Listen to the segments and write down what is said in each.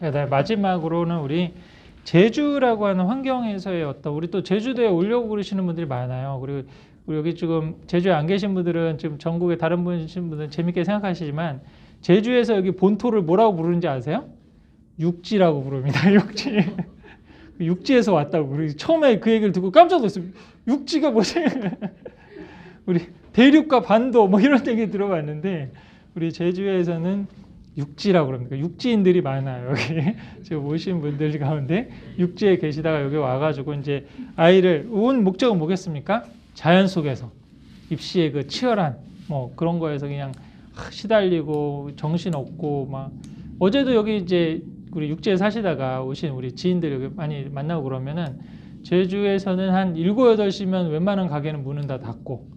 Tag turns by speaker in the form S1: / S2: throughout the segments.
S1: 그다음에 마지막으로는 우리 제주라고 하는 환경에서의 어떤 우리 또 제주도에 오려고 그러시는 분들이 많아요. 그리고 우리 여기 지금 제주에 안 계신 분들은 지금 전국에 다른 분들은 재밌게 생각하시지만 제주에서 여기 본토를 뭐라고 부르는지 아세요? 육지라고 부릅니다. 육지. 육지에서 왔다고. 우리 처음에 그 얘기를 듣고 깜짝 놀랐어요. 육지가 뭐지? 우리 대륙과 반도 뭐 이런 얘기 들어봤는데 우리 제주에서는 육지라고 그럽니다. 육지인들이 많아요. 여기 지금 오신 분들 가운데 육지에 계시다가 여기 와가지고 이제 아이를 온 목적은 뭐겠습니까? 자연 속에서 입시의 그 치열한 뭐 그런 거에서 그냥 시달리고 정신 없고 막 어제도 여기 이제 우리 육지에 사시다가 오신 우리 지인들 여기 많이 만나고 그러면은 제주에서는 한 7, 8시면 웬만한 가게는 문은 다 닫고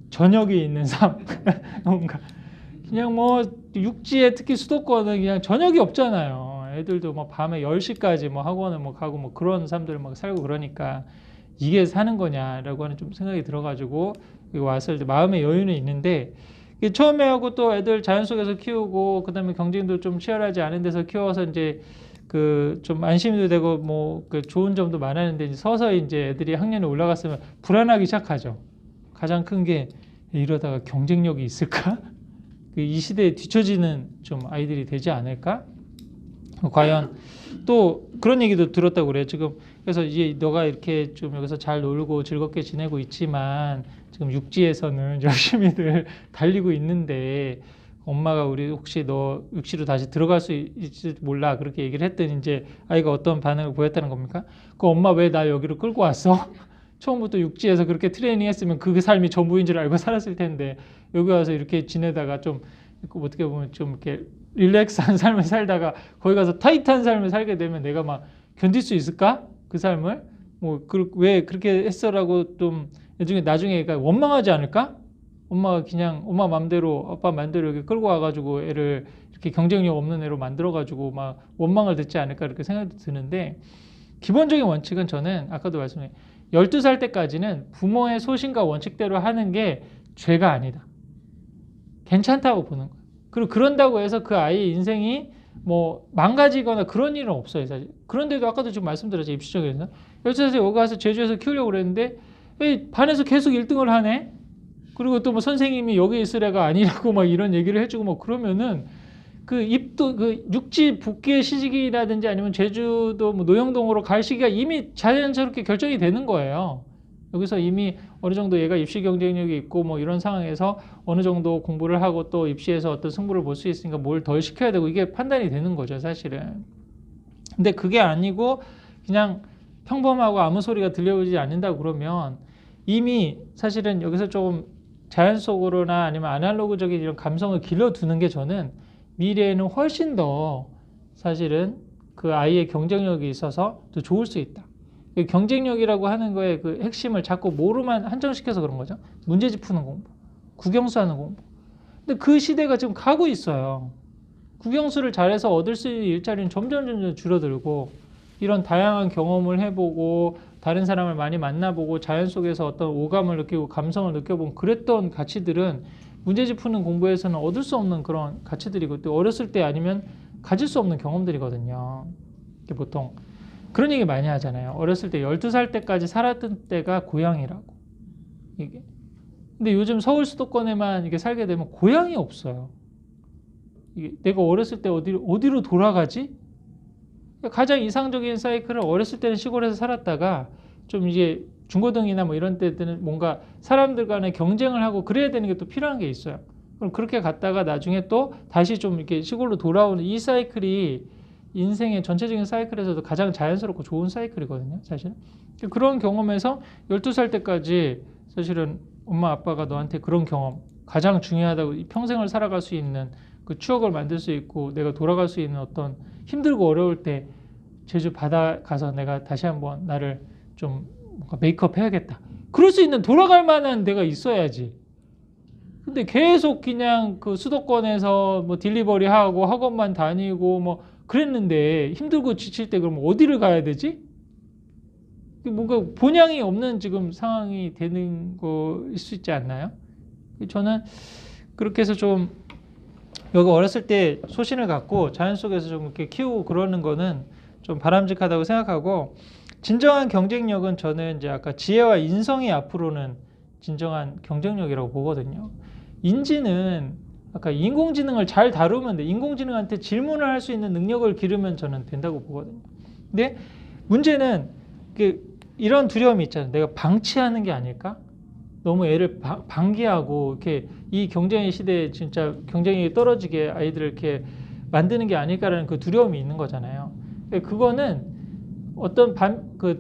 S1: 저녁이 있는 삶 뭔가 그냥 뭐 육지에 특히 수도권은 그냥 저녁이 없잖아요. 애들도 뭐 밤에 10시까지 뭐 학원을 뭐 가고 뭐 그런 사람들 막 살고 그러니까 이게 사는 거냐라고 하는 좀 생각이 들어가지고 여기 와서 마음의 여유는 있는데 처음에 하고 또 애들 자연 속에서 키우고 그다음에 경쟁도 좀 치열하지 않은 데서 키워서 이제 그 좀 안심도 되고 뭐 그 좋은 점도 많았는데 이제 서서히 이제 애들이 학년이 올라갔으면 불안하기 시작하죠. 가장 큰 게 이러다가 경쟁력이 있을까? 이 시대에 뒤처지는 좀 아이들이 되지 않을까? 과연 또 그런 얘기도 들었다고 그래요. 지금 그래서 이제 너가 이렇게 좀 여기서 잘 놀고 즐겁게 지내고 있지만 지금 육지에서는 열심히들 달리고 있는데 엄마가 우리 혹시 너 육지로 다시 들어갈 수 있을지 몰라 그렇게 얘기를 했더니 이제 아이가 어떤 반응을 보였다는 겁니까? 그 엄마 왜 나 여기로 끌고 왔어? 처음부터 육지에서 그렇게 트레이닝 했으면 그 삶이 전부인 줄 알고 살았을 텐데 여기 와서 이렇게 지내다가 좀 어떻게 보면 좀 이렇게 릴렉스한 삶을 살다가 거기 가서 타이트한 삶을 살게 되면 내가 막 견딜 수 있을까? 그 삶을? 뭐, 왜 그렇게 했어라고 좀 나중에 원망하지 않을까? 엄마가 그냥 엄마 맘대로 아빠 맘대로 여기 끌고 와가지고 애를 이렇게 경쟁력 없는 애로 만들어가지고 막 원망을 듣지 않을까 이렇게 생각이 드는데 기본적인 원칙은 저는 아까도 말씀드린 12살 때까지는 부모의 소신과 원칙대로 하는 게 죄가 아니다. 괜찮다고 보는 거예요. 그리고 그런다고 해서 그 아이의 인생이 뭐 망가지거나 그런 일은 없어요, 사실. 그런데도 아까도 지금 말씀드렸죠, 입시적에서. 12살에 여기 가서 제주에서 키우려고 그랬는데 반에서 계속 1등을 하네? 그리고 또 뭐 선생님이 여기 있을 애가 아니라고 막 이런 얘기를 해주고 뭐 그러면은 그 육지 북기의 시기라든지 아니면 제주도 뭐 노영동으로 갈 시기가 이미 자연스럽게 결정이 되는 거예요. 여기서 이미 어느 정도 얘가 입시 경쟁력이 있고 뭐 이런 상황에서 어느 정도 공부를 하고 또 입시에서 어떤 승부를 볼 수 있으니까 뭘 덜 시켜야 되고 이게 판단이 되는 거죠, 사실은. 근데 그게 아니고 그냥 평범하고 아무 소리가 들려오지 않는다 그러면 이미 사실은 여기서 조금 자연 속으로나 아니면 아날로그적인 이런 감성을 길러두는 게 저는 미래에는 훨씬 더 사실은 그 아이의 경쟁력이 있어서 더 좋을 수 있다. 경쟁력이라고 하는 거에 그 핵심을 자꾸 뭐로만 한정시켜서 그런 거죠. 문제집 푸는 공부, 국영수하는 공부. 근데 그 시대가 지금 가고 있어요. 국영수를 잘해서 얻을 수 있는 일자리는 점점 줄어들고 이런 다양한 경험을 해보고 다른 사람을 많이 만나보고 자연 속에서 어떤 오감을 느끼고 감성을 느껴본 그랬던 가치들은 문제집 푸는 공부에서는 얻을 수 없는 그런 가치들이고 또 어렸을 때 아니면 가질 수 없는 경험들이거든요. 보통 그런 얘기 많이 하잖아요. 어렸을 때 12살 때까지 살았던 때가 고향이라고. 이게. 근데 요즘 서울 수도권에만 이게 살게 되면 고향이 없어요. 이게 내가 어렸을 때 어디로 돌아가지? 가장 이상적인 사이클은 어렸을 때는 시골에서 살았다가 좀 이제 중고등이나 뭐 이런 때는 뭔가 사람들 간에 경쟁을 하고 그래야 되는 게 또 필요한 게 있어요. 그럼 그렇게 갔다가 나중에 또 다시 좀 이렇게 시골로 돌아오는 이 사이클이 인생의 전체적인 사이클에서도 가장 자연스럽고 좋은 사이클이거든요, 사실. 그런 경험에서 12살 때까지 사실은 엄마 아빠가 너한테 그런 경험, 가장 중요하다고 평생을 살아갈 수 있는 그 추억을 만들 수 있고 내가 돌아갈 수 있는 어떤 힘들고 어려울 때 제주 바다 가서 내가 다시 한번 나를 좀 뭔가 메이크업 해야겠다. 그럴 수 있는 돌아갈 만한 데가 있어야지. 근데 계속 그냥 그 수도권에서 뭐 딜리버리 하고 학원만 다니고 뭐 그랬는데 힘들고 지칠 때 그럼 어디를 가야 되지? 뭔가 본향이 없는 지금 상황이 되는 거일 수 있지 않나요? 저는 그렇게 해서 좀 여기 어렸을 때 소신을 갖고 자연 속에서 좀 이렇게 키우고 그러는 거는 좀 바람직하다고 생각하고, 진정한 경쟁력은 저는 이제 아까 지혜와 인성이 앞으로는 진정한 경쟁력이라고 보거든요. 인지는 아까 인공지능을 잘 다루면 돼. 인공지능한테 질문을 할 수 있는 능력을 기르면 저는 된다고 보거든요. 근데 문제는 이런 두려움이 있잖아요. 내가 방치하는 게 아닐까? 너무 애를 방기하고 이렇게 이 경쟁의 시대에 진짜 경쟁력이 떨어지게 아이들을 이렇게 만드는 게 아닐까라는 그 두려움이 있는 거잖아요. 그거는 어떤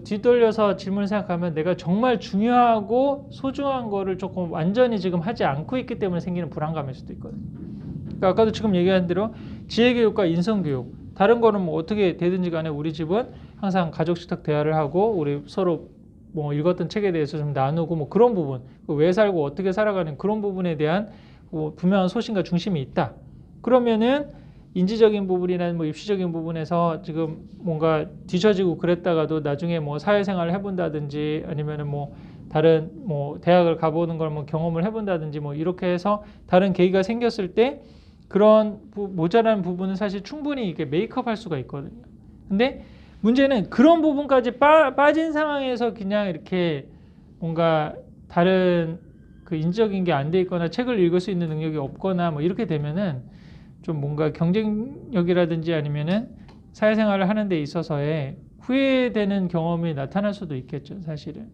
S1: 뒤돌려서 질문을 생각하면 내가 정말 중요하고 소중한 거를 조금 완전히 지금 하지 않고 있기 때문에 생기는 불안감일 수도 있거든요. 그러니까 아까도 지금 얘기한 대로 지혜교육과 인성교육, 다른 거는 뭐 어떻게 되든지 간에 우리 집은 항상 가족 식탁 대화를 하고 우리 서로 뭐 읽었던 책에 대해서 좀 나누고 뭐 그런 부분, 왜 살고 어떻게 살아가는 그런 부분에 대한 뭐 분명한 소신과 중심이 있다. 그러면은 인지적인 부분이나 뭐 입시적인 부분에서 지금 뭔가 뒤처지고 그랬다가도 나중에 뭐 사회생활을 해본다든지 아니면은 뭐 다른 뭐 대학을 가보는 걸 뭐 경험을 해본다든지 뭐 이렇게 해서 다른 계기가 생겼을 때 그런 모자란 부분은 사실 충분히 이렇게 메이크업할 수가 있거든요. 근데 문제는 그런 부분까지 빠진 상황에서 그냥 이렇게 뭔가 다른 그 인지적인 게 안 돼 있거나 책을 읽을 수 있는 능력이 없거나 뭐 이렇게 되면은 좀 뭔가 경쟁력이라든지 아니면은 사회생활을 하는 데 있어서의 후회되는 경험이 나타날 수도 있겠죠, 사실은.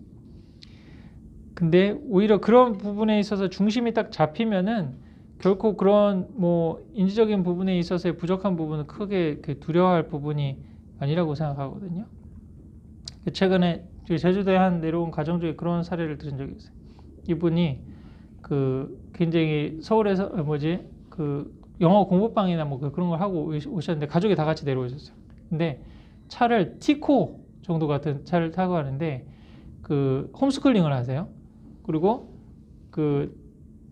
S1: 근데 오히려 그런 부분에 있어서 중심이 딱 잡히면은 결코 그런 뭐 인지적인 부분에 있어서의 부족한 부분은 크게 두려워할 부분이 아니라고 생각하거든요. 최근에 제주도에 한 내려온 가정 중에 그런 사례를 들은 적이 있어요. 이분이 굉장히 서울에서 영어 공부방이나 뭐 그런 걸 하고 오셨는데 가족이 다 같이 내려오셨어요. 근데 차를 티코 정도 같은 차를 타고 가는데 홈스쿨링을 하세요. 그리고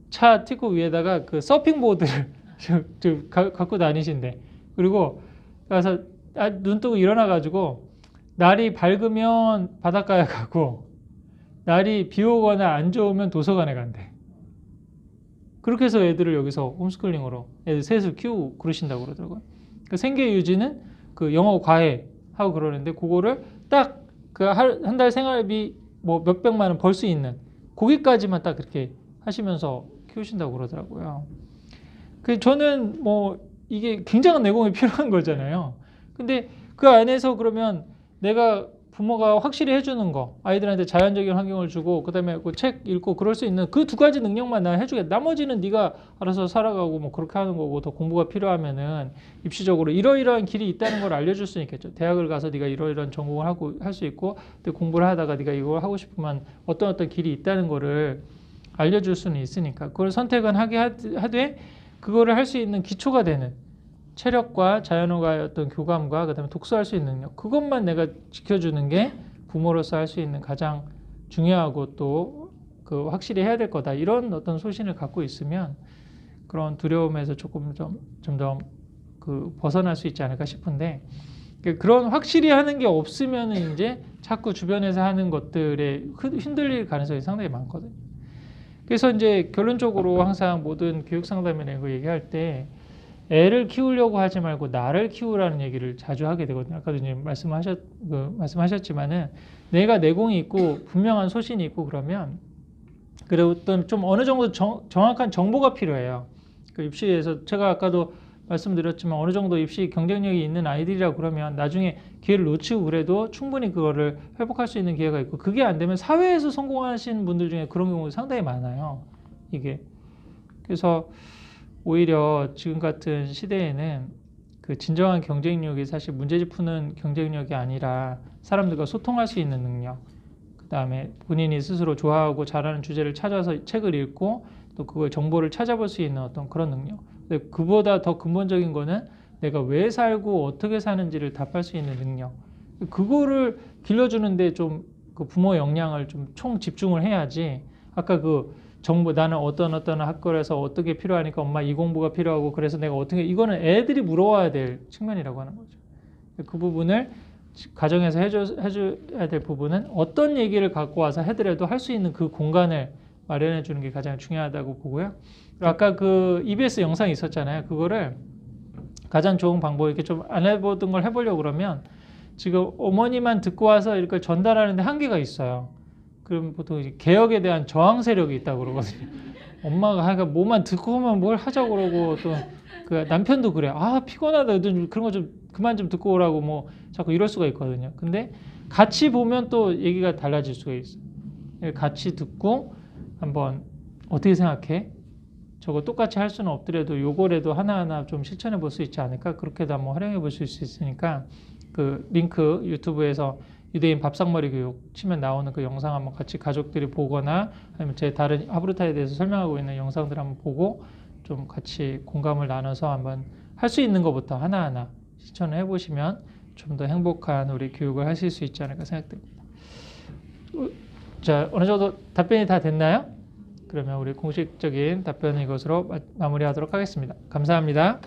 S1: 차 티코 위에다가 서핑보드를 갖고 다니신대. 그리고 가서 눈 뜨고 일어나가지고 날이 밝으면 바닷가에 가고 날이 비 오거나 안 좋으면 도서관에 간대. 그렇게 해서 애들을 여기서 홈스쿨링으로 애들 셋을 키우고 그러신다고 그러더라고요. 생계 유지는 영어 과외 하고 그러는데 그거를 딱 한 달 생활비 뭐 몇백만 원 벌 수 있는 거기까지만 딱 그렇게 하시면서 키우신다고 그러더라고요. 저는 뭐 이게 굉장한 내공이 필요한 거잖아요. 근데 그 안에서 그러면 내가 부모가 확실히 해주는 거, 아이들한테 자연적인 환경을 주고 그다음에 책 읽고 그럴 수 있는 그 두 가지 능력만 나 해주겠다. 나머지는 네가 알아서 살아가고 뭐 그렇게 하는 거고, 더 공부가 필요하면은 입시적으로 이러이러한 길이 있다는 걸 알려줄 수 있겠죠. 대학을 가서 네가 이러이러한 전공을 하고 할 수 있고, 근데 공부를 하다가 네가 이걸 하고 싶으면 어떤 길이 있다는 거를 알려줄 수는 있으니까 그걸 선택은 하되 그거를 할 수 있는 기초가 되는 체력과 자연어과의 어떤 교감과 그다음에 독서할 수 있는 능력, 그것만 내가 지켜주는 게 부모로서 할 수 있는 가장 중요하고 또 확실히 해야 될 거다. 이런 어떤 소신을 갖고 있으면 그런 두려움에서 점점 벗어날 수 있지 않을까 싶은데, 그런 확실히 하는 게 없으면 이제 자꾸 주변에서 하는 것들에 흔들릴 가능성이 상당히 많거든요. 그래서 이제 결론적으로 항상 모든 교육 상담이나 이거 얘기할 때 애를 키우려고 하지 말고 나를 키우라는 얘기를 자주 하게 되거든요. 아까도 이제 말씀하셨지만은 내가 내공이 있고 분명한 소신이 있고 그러면 어떤 좀 어느 정도 정확한 정보가 필요해요. 입시에서 제가 아까도 말씀드렸지만 어느 정도 입시 경쟁력이 있는 아이들이라 그러면 나중에 기회를 놓치고 그래도 충분히 그거를 회복할 수 있는 기회가 있고, 그게 안 되면 사회에서 성공하신 분들 중에 그런 경우가 상당히 많아요. 이게. 그래서 오히려 지금 같은 시대에는 진정한 경쟁력이 사실 문제집 푸는 경쟁력이 아니라 사람들과 소통할 수 있는 능력, 그 다음에 본인이 스스로 좋아하고 잘하는 주제를 찾아서 책을 읽고 또 그걸 정보를 찾아볼 수 있는 어떤 그런 능력. 근데 그보다 더 근본적인 거는 내가 왜 살고 어떻게 사는지를 답할 수 있는 능력. 그거를 길러주는데 좀 부모 역량을 좀 총 집중을 해야지. 아까 정보, 나는 어떤 학교에서 어떻게 필요하니까 엄마 이 공부가 필요하고 그래서 내가 어떻게, 이거는 애들이 물어와야 될 측면이라고 하는 거죠. 그 부분을 가정에서 해줘야 될 부분은 어떤 얘기를 갖고 와서 해더라도 할 수 있는 그 공간을 마련해 주는 게 가장 중요하다고 보고요. 그리고 아까 그 EBS 영상이 있었잖아요. 그거를 가장 좋은 방법이 이렇게 좀 안 해보던 걸 해보려고 그러면 지금 어머니만 듣고 와서 이걸 전달하는데 한계가 있어요. 그럼 보통 이제 개혁에 대한 저항 세력이 있다고 그러거든요. 엄마가 하여간 뭐만 듣고 오면 뭘 하자고 그러고 또 그 남편도 그래. 아, 피곤하다. 그런 거 좀 그만 좀 듣고 오라고 뭐 자꾸 이럴 수가 있거든요. 근데 같이 보면 또 얘기가 달라질 수가 있어요. 같이 듣고 한번 어떻게 생각해? 저거 똑같이 할 수는 없더라도 요거라도 하나하나 좀 실천해 볼 수 있지 않을까? 그렇게도 한번 활용해 보실 수 있으니까 그 링크 유튜브에서 유대인 밥상머리 교육 치면 나오는 그 영상 한번 같이 가족들이 보거나 아니면 제 다른 하브루타에 대해서 설명하고 있는 영상들 한번 보고 좀 같이 공감을 나눠서 한번 할 수 있는 것부터 하나하나 실천을 해보시면 좀 더 행복한 우리 교육을 하실 수 있지 않을까 생각됩니다. 자, 어느 정도 답변이 다 됐나요? 그러면 우리 공식적인 답변은 이것으로 마무리하도록 하겠습니다. 감사합니다.